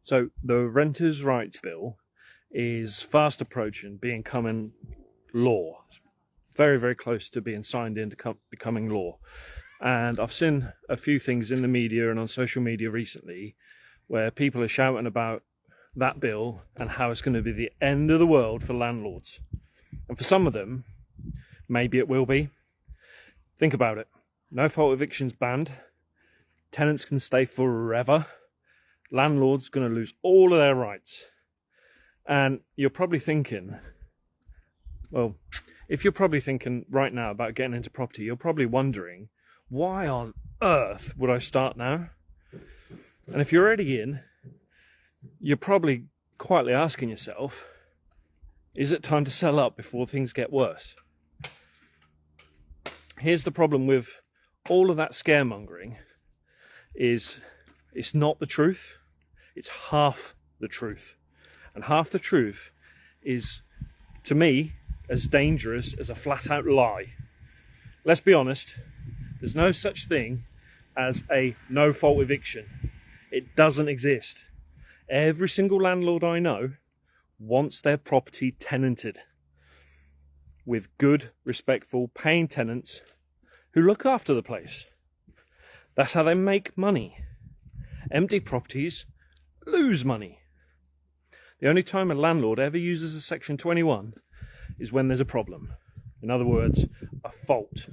So the Renters' Rights Bill is fast approaching becoming law. Very, very close to being signed into becoming law. And I've seen a few things in the media and on social media recently where people are shouting about that bill and how it's going to be the end of the world for landlords. And for some of them, maybe it will be. Think about it. No fault evictions banned. Tenants can stay forever. Landlords going to lose all of their rights. And you're probably thinking, well, if you're probably thinking right now about getting into property, you're probably wondering, why on earth would I start now? And if you're already in, you're probably quietly asking yourself, is it time to sell up before things get worse? Here's the problem with all of that scaremongering is it's not the truth, it's half the truth. And half the truth is, to me, as dangerous as a flat-out lie. Let's be honest, there's no such thing as a no-fault eviction. It doesn't exist. Every single landlord I know wants their property tenanted with good, respectful, paying tenants who look after the place. That's how they make money. Empty properties lose money. The only time a landlord ever uses a Section 21 is when there's a problem. In other words, a fault.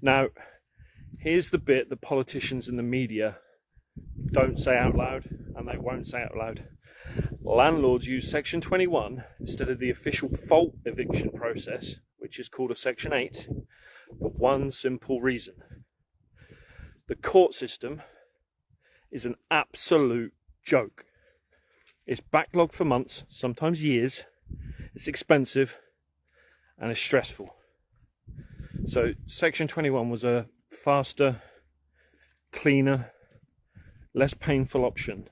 Now, here's the bit that politicians and the media don't say out loud, and they won't say out loud. Landlords use Section 21 instead of the official fault eviction process, which is called a Section 8, for one simple reason. The court system is an absolute joke. It's backlogged for months, sometimes years. It's expensive and it's stressful. So Section 21 was a faster, cleaner, less painful option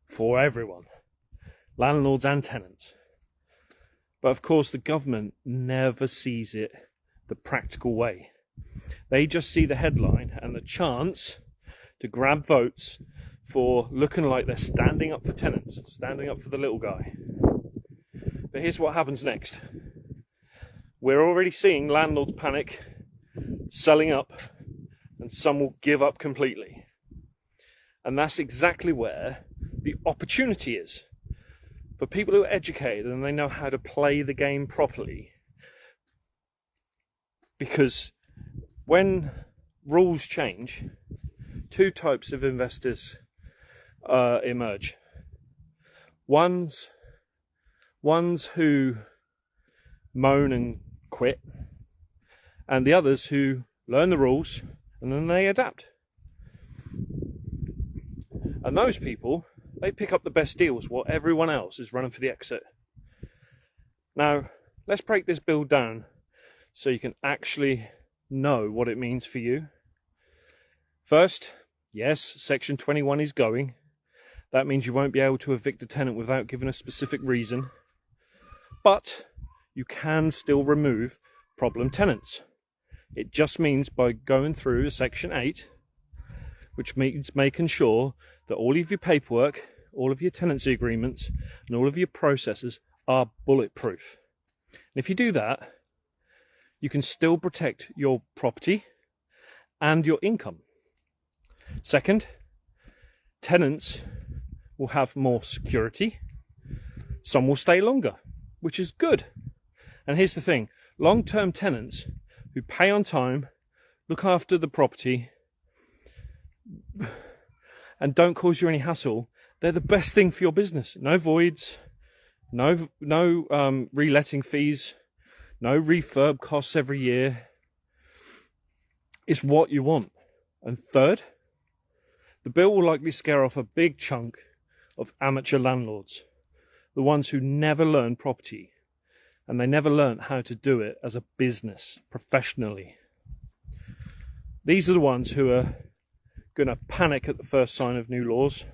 for everyone, landlords and tenants. But of course the government never sees it the practical way. They just see the headline and the chance to grab votes for looking like they're standing up for tenants, standing up for the little guy. But here's what happens next. We're already seeing landlords panic, selling up, and some will give up completely. And that's exactly where the opportunity is. For people who are educated and they know how to play the game properly. Because when rules change, two types of investors emerge. Ones who moan and quit, and the others who learn the rules and then they adapt. And those people, they pick up the best deals while everyone else is running for the exit. Now, let's break this bill down so you can actually know what it means for you. First, yes, Section 21 is going. That means you won't be able to evict a tenant without giving a specific reason. But you can still remove problem tenants. It just means by going through Section 8, which means making sure that all of your paperwork, all of your tenancy agreements, and all of your processes are bulletproof. And if you do that, you can still protect your property and your income. Second, tenants will have more security. Some will stay longer, which is good. And here's the thing, long-term tenants who pay on time, look after the property, and don't cause you any hassle, they're the best thing for your business. No voids, no reletting fees, no refurb costs every year. It's what you want. And third, the bill will likely scare off a big chunk of amateur landlords, the ones who never learned property, and they never learned how to do it as a business professionally. These are the ones who are going to panic at the first sign of new laws.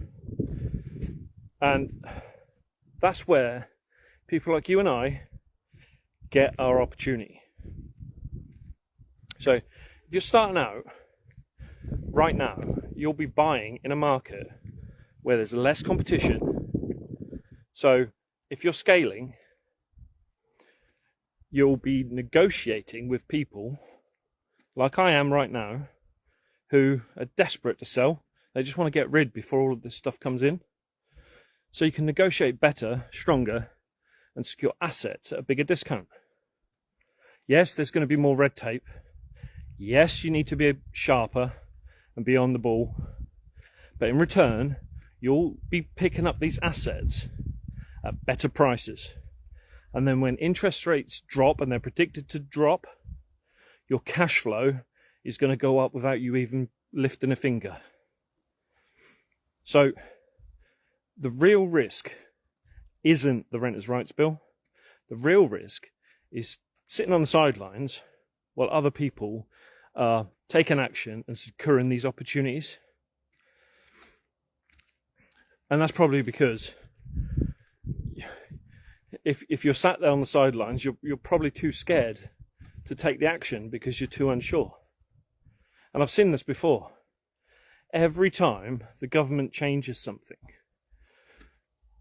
And that's where people like you and I get our opportunity. So if you're starting out right now, you'll be buying in a market where there's less competition. So if you're scaling, you'll be negotiating with people like I am right now, who are desperate to sell. They just want to get rid before all of this stuff comes in. So you can negotiate better, stronger, and secure assets at a bigger discount. Yes, there's going to be more red tape. Yes, you need to be sharper and be on the ball. But in return, you'll be picking up these assets at better prices. And then when interest rates drop, and they're predicted to drop, your cash flow is going to go up without you even lifting a finger. So the real risk isn't the Renters' Rights Bill. The real risk is sitting on the sidelines while other people are taking action and securing these opportunities. And that's probably because if you're sat there on the sidelines, you're probably too scared to take the action because you're too unsure. And I've seen this before. Every time the government changes something,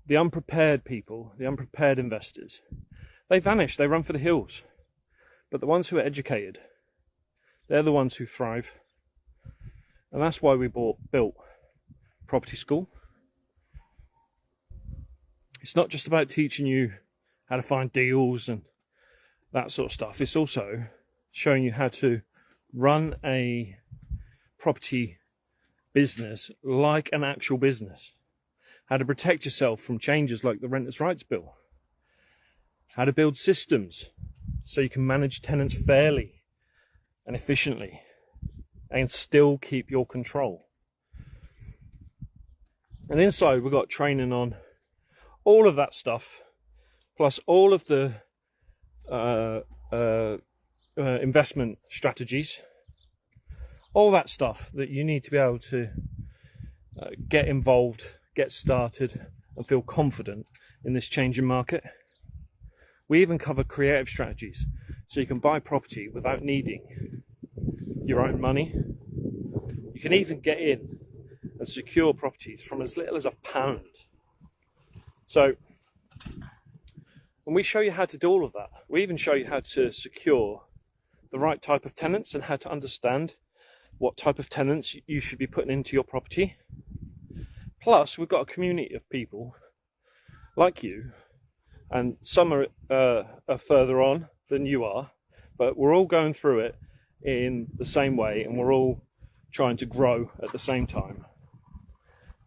the unprepared people, the unprepared investors, they vanish, they run for the hills. But the ones who are educated, they're the ones who thrive. And that's why we built Property.School. It's not just about teaching you how to find deals and that sort of stuff. It's also showing you how to run a property business like an actual business. How to protect yourself from changes like the Renters' Rights Bill. How to build systems so you can manage tenants fairly and efficiently and still keep your control. And inside we've got training on all of that stuff, plus all of the investment strategies, all that stuff that you need to be able to get involved, get started, and feel confident in this changing market. We even cover creative strategies, so you can buy property without needing your own money. You can even get in and secure properties from as little as £1. So, and we show you how to do all of that. We even show you how to secure the right type of tenants and how to understand what type of tenants you should be putting into your property. Plus, we've got a community of people like you, and some are further on than you are, but we're all going through it in the same way, and we're all trying to grow at the same time.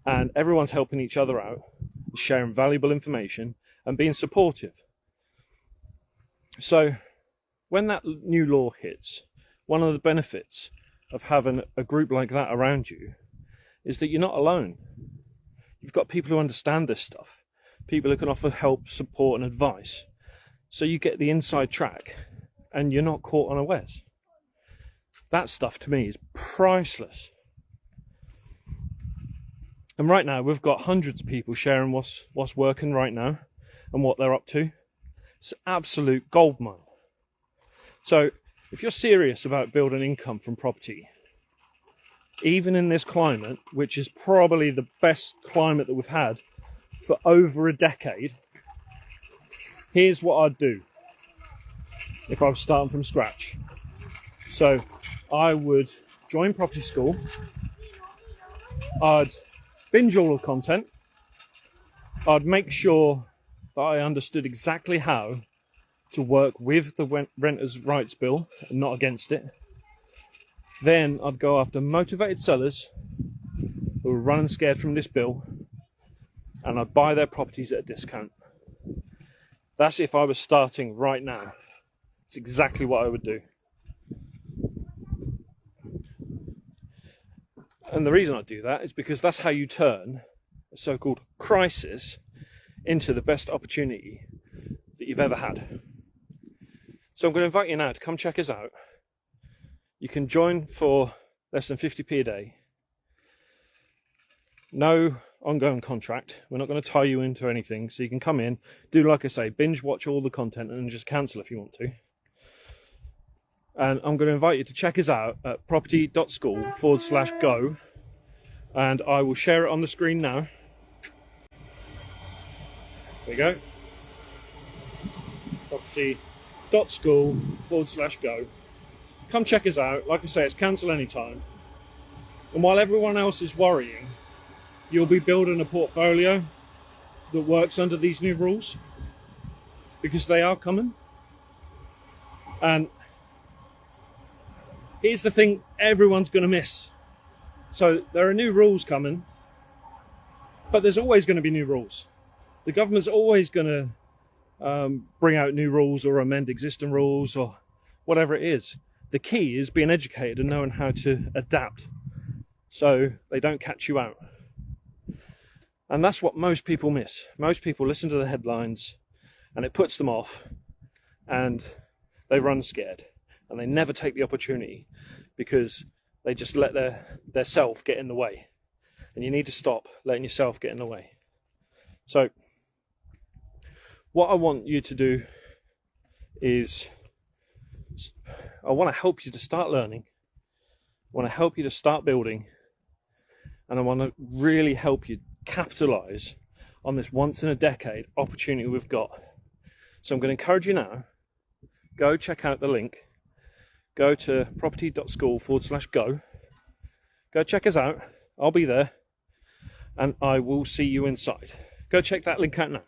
And everyone's helping each other out, sharing valuable information and being supportive. So when that new law hits, one of the benefits of having a group like that around you is that you're not alone. You've got people who understand this stuff, people who can offer help, support and advice. So you get the inside track and you're not caught unawares. That stuff to me is priceless. And right now we've got hundreds of people sharing what's working right now and what they're up to. It's an absolute goldmine. So if you're serious about building income from property, even in this climate, which is probably the best climate that we've had for over a decade, here's what I'd do if I was starting from scratch. So I would join Property.School. I'd binge all the content. I'd make sure that I understood exactly how to work with the Renters' Rights Bill and not against it. Then I'd go after motivated sellers who are running scared from this bill, and I'd buy their properties at a discount. That's if I was starting right now. It's exactly what I would do. And the reason I do that is because that's how you turn a so-called crisis into the best opportunity that you've ever had. So I'm going to invite you now to come check us out. You can join for less than 50p a day. No ongoing contract. We're not going to tie you into anything. So you can come in, do like I say, binge watch all the content and just cancel if you want to. And I'm going to invite you to check us out at property.school/go. And I will share it on the screen now. There you go. Property.School/go. Come check us out. Like I say, it's cancel anytime. And while everyone else is worrying, you'll be building a portfolio that works under these new rules, because they are coming. And here's the thing everyone's going to miss. So there are new rules coming, but there's always going to be new rules. The government's always going to bring out new rules or amend existing rules or whatever it is. The key is being educated and knowing how to adapt so they don't catch you out. And that's what most people miss. Most people listen to the headlines and it puts them off and they run scared and they never take the opportunity because they just let their self get in the way. And you need to stop letting yourself get in the way. So what I want you to do is, I want to help you to start learning. I want to help you to start building. And I want to really help you capitalize on this once in a decade opportunity we've got. So I'm going to encourage you now, go check out the link. Go to property.school/go. Go check us out. I'll be there. And I will see you inside. Go check that link out now.